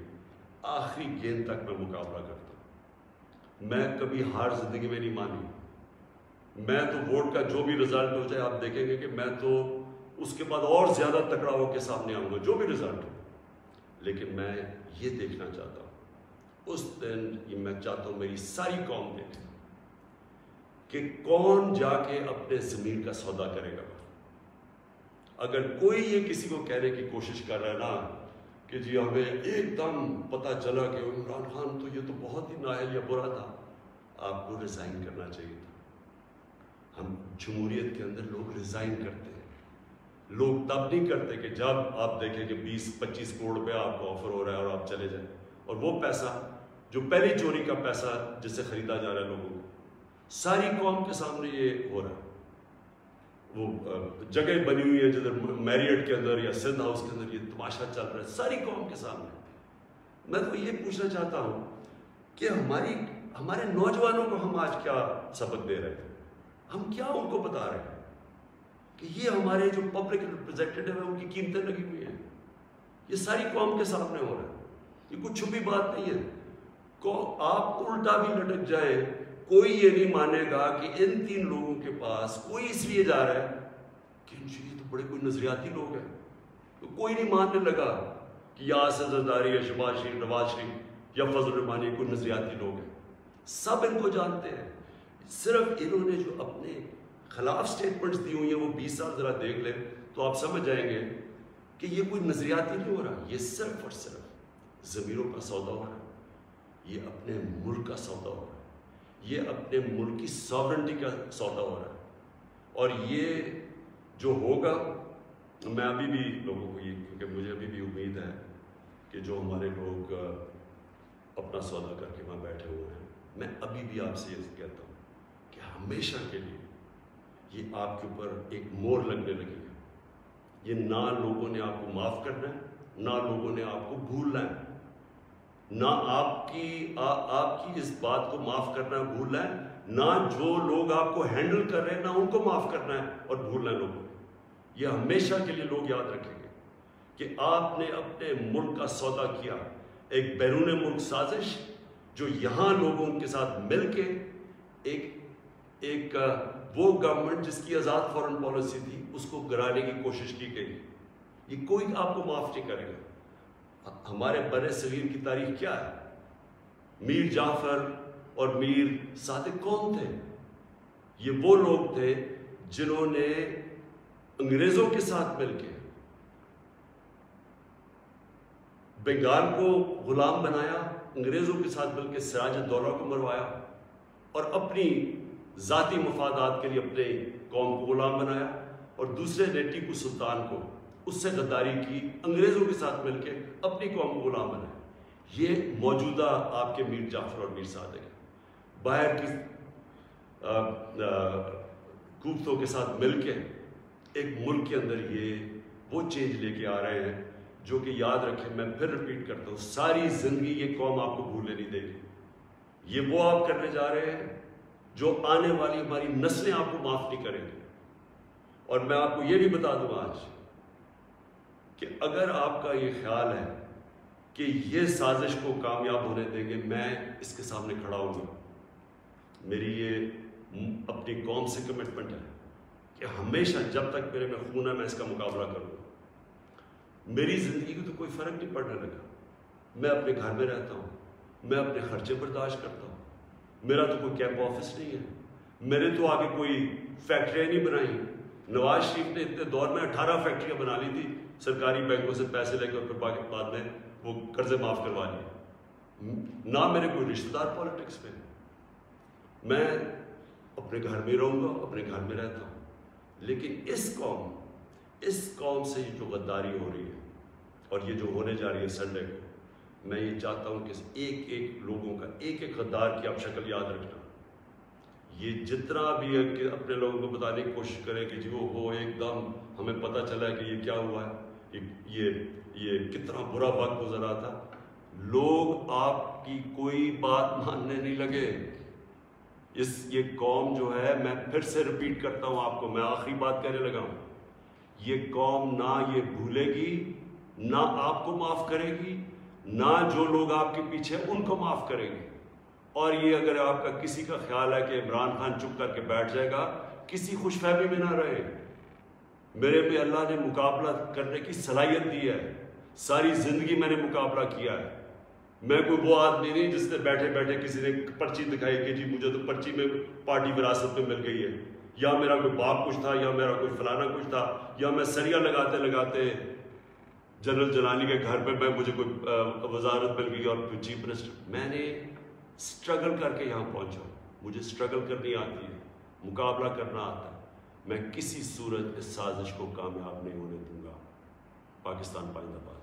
آخری گیند تک میں مقابلہ کرتا ہوں. میں کبھی ہار زندگی میں نہیں مانی. میں تو ووٹ کا جو بھی رزلٹ ہو جائے، آپ دیکھیں گے کہ میں تو اس کے بعد اور زیادہ تکڑا ہو کے سامنے آؤں گا جو بھی رزلٹ ہو. لیکن میں یہ دیکھنا چاہتا ہوں اس دن، یہ میں چاہتا ہوں میری ساری قوم دیکھے کہ کون جا کے اپنے ضمیر کا سودا کرے گا. اگر کوئی یہ کسی کو کہنے کی کوشش کر رہا ہے نا کہ جی ہمیں ایک دم پتہ چلا کہ عمران خان تو یہ تو بہت ہی نااہل یا برا تھا، آپ کو ریزائن کرنا چاہیے تھا. ہم جمہوریت کے اندر لوگ ریزائن کرتے ہیں. لوگ تب نہیں کرتے کہ جب آپ دیکھیں کہ 20-25 کروڑ روپیہ آپ کو آفر ہو رہا ہے اور آپ چلے جائیں، اور وہ پیسہ جو پہلی چوری کا پیسہ جس سے خریدا جا رہا ہے لوگوں کو، ساری قوم کے سامنے یہ ہو رہا ہے. وہ جگہ بنی ہوئی ہے جدھر میریٹ کے اندر یا سندھ ہاؤس کے اندر یہ تماشا چل رہا ہے ساری قوم کے سامنے. میں تو یہ پوچھنا چاہتا ہوں کہ ہمارے نوجوانوں کو ہم آج کیا سبق دے رہے ہیں؟ ہم کیا ان کو بتا رہے ہیں کہ یہ ہمارے جو پبلک ریپرزینٹیٹیو ہیں ان کی قیمتیں لگی ہوئی ہیں. یہ ساری قوم کے سامنے ہو رہا ہے. یہ کچھ چھپی بات نہیں ہے. آپ الٹا بھی لٹک جائے، کوئی یہ نہیں مانے گا کہ ان 3 لوگوں کے پاس کوئی اس لیے جا رہا ہے کہ یہ تو بڑے کوئی نظریاتی لوگ ہیں. تو کوئی نہیں ماننے لگا کہ یا اسد زرداری یا شہباز شریف، نواز شریف یا فضل الرحمانی کوئی نظریاتی لوگ ہیں. سب ان کو جانتے ہیں. صرف انہوں نے جو اپنے خلاف سٹیٹمنٹس دی ہوئی ہیں وہ 20 سال ذرا دیکھ لیں تو آپ سمجھ جائیں گے کہ یہ کوئی نظریاتی نہیں ہو رہا. یہ صرف اور صرف ضمیروں کا سودا ہو رہا ہے. یہ اپنے ملک کا سودا ہو رہا ہے. یہ اپنے ملک کی ساورنٹی کا سودا ہو رہا ہے. اور یہ جو ہوگا، میں ابھی بھی لوگوں کو یہ، کیونکہ مجھے ابھی بھی امید ہے کہ جو ہمارے لوگ اپنا سودا کر کے وہاں بیٹھے ہوئے ہیں، میں ابھی بھی آپ سے یہ کہتا ہوں کہ ہمیشہ کے لیے یہ آپ کے اوپر ایک مور لگنے لگی ہے. یہ نہ لوگوں نے آپ کو معاف کرنا ہے، نہ لوگوں نے آپ کو بھولنا ہے. نہ آپ کی اس بات کو معاف کرنا ہے، بھولنا ہے، نہ جو لوگ آپ کو ہینڈل کر رہے ہیں نہ ان کو معاف کرنا ہے اور بھولنا ہے لوگوں کو. یہ ہمیشہ کے لیے لوگ یاد رکھیں گے کہ آپ نے اپنے ملک کا سودا کیا. ایک بیرون ملک سازش جو یہاں لوگوں کے ساتھ مل کے ایک وہ گورنمنٹ جس کی آزاد فورن پالیسی تھی اس کو گرانے کی کوشش کی گئی. یہ کوئی آپ کو معاف نہیں کرے گا. ہمارے بر صغیر کی تاریخ کیا ہے؟ میر جعفر اور میر صادق کون تھے؟ یہ وہ لوگ تھے جنہوں نے انگریزوں کے ساتھ مل کے بنگال کو غلام بنایا، انگریزوں کے ساتھ مل کے سراج الدولہ کو مروایا، اور اپنی ذاتی مفادات کے لیے اپنے قوم کو غلام بنایا، اور دوسرے نے ٹیپو سلطان کو اس سے غداری کی، انگریزوں کے ساتھ مل کے اپنی قوم کو غلام بنایا۔ یہ موجودہ آپ کے میر جعفر اور میر صادق ہیں، باہر کی قوتوں کے ساتھ مل کے ایک ملک کے اندر یہ وہ چینج لے کے آ رہے ہیں جو کہ یاد رکھیں، میں پھر ریپیٹ کرتا ہوں، ساری زندگی یہ قوم آپ کو بھولنے نہیں دے گی۔ یہ وہ آپ کرنے جا رہے ہیں جو آنے والی ہماری نسلیں آپ کو معاف نہیں کریں گی۔ اور میں آپ کو یہ بھی بتا دوں آج کہ اگر آپ کا یہ خیال ہے کہ یہ سازش کو کامیاب ہونے دیں گے، میں اس کے سامنے کھڑا ہوں گا۔ میری یہ اپنی قوم سے کمٹمنٹ ہے کہ ہمیشہ جب تک میرے میں خون ہے میں اس کا مقابلہ کروں گا۔ میری زندگی کو تو کوئی فرق نہیں پڑنے لگا، میں اپنے گھر میں رہتا ہوں، میں اپنے خرچے برداشت کرتا ہوں، میرا تو کوئی کیمپ آفس نہیں ہے، میرے تو آگے کوئی فیکٹریاں نہیں بنائی۔ نواز شریف نے اتنے دور میں 18 فیکٹریاں بنا لی تھی سرکاری بینکوں سے پیسے لے کے، اور پھر بعد میں وہ قرضے معاف کروا لیے۔ نہ میرے کوئی رشتہ دار پالیٹکس میں، میں اپنے گھر میں رہوں گا، اپنے گھر میں رہتا ہوں۔ لیکن اس قوم سے جو غداری ہو رہی ہے اور یہ جو ہونے جا رہی ہے سنڈے کو، میں یہ چاہتا ہوں کہ ایک ایک لوگوں کا، ایک ایک غدار کی آپ شکل یاد رکھنا۔ یہ جتنا بھی ہے کہ اپنے لوگوں کو بتانے کی کوشش کریں کہ جی وہ ایک دم ہمیں پتہ چلا ہے کہ یہ کیا ہوا ہے، یہ کتنا برا وقت گزرا تھا، لوگ آپ کی کوئی بات ماننے نہیں لگے۔ یہ قوم جو ہے، میں پھر سے ریپیٹ کرتا ہوں آپ کو، میں آخری بات کہنے لگا ہوں، یہ قوم نہ یہ بھولے گی، نہ آپ کو معاف کرے گی، نہ جو لوگ آپ کے پیچھے ہیں ان کو معاف کرے گی۔ اور یہ اگر آپ کا کسی کا خیال ہے کہ عمران خان چپ کر کے بیٹھ جائے گا، کسی خوش فہمی میں نہ رہے۔ میرے پہ اللہ نے مقابلہ کرنے کی صلاحیت دی ہے، ساری زندگی میں نے مقابلہ کیا ہے۔ میں کوئی وہ آدمی نہیں جس نے بیٹھے بیٹھے کسی نے پرچی دکھائی کہ جی مجھے تو پرچی میں پارٹی وراثت میں مل گئی ہے، یا میرا کوئی باپ کچھ تھا، یا میرا کوئی فلانا کچھ تھا، یا میں سریا لگاتے لگاتے جنرل جلانی کے گھر پہ مجھے کوئی وزارت مل گئی اور کوئی چیف منسٹر۔ میں نے اسٹرگل کر کے یہاں پہنچا، مجھے اسٹرگل کرنی آتی ہے، مقابلہ کرنا آتا ہے۔ میں کسی صورت اس سازش کو کامیاب نہیں ہونے دوں گا۔ پاکستان پائندہ باد۔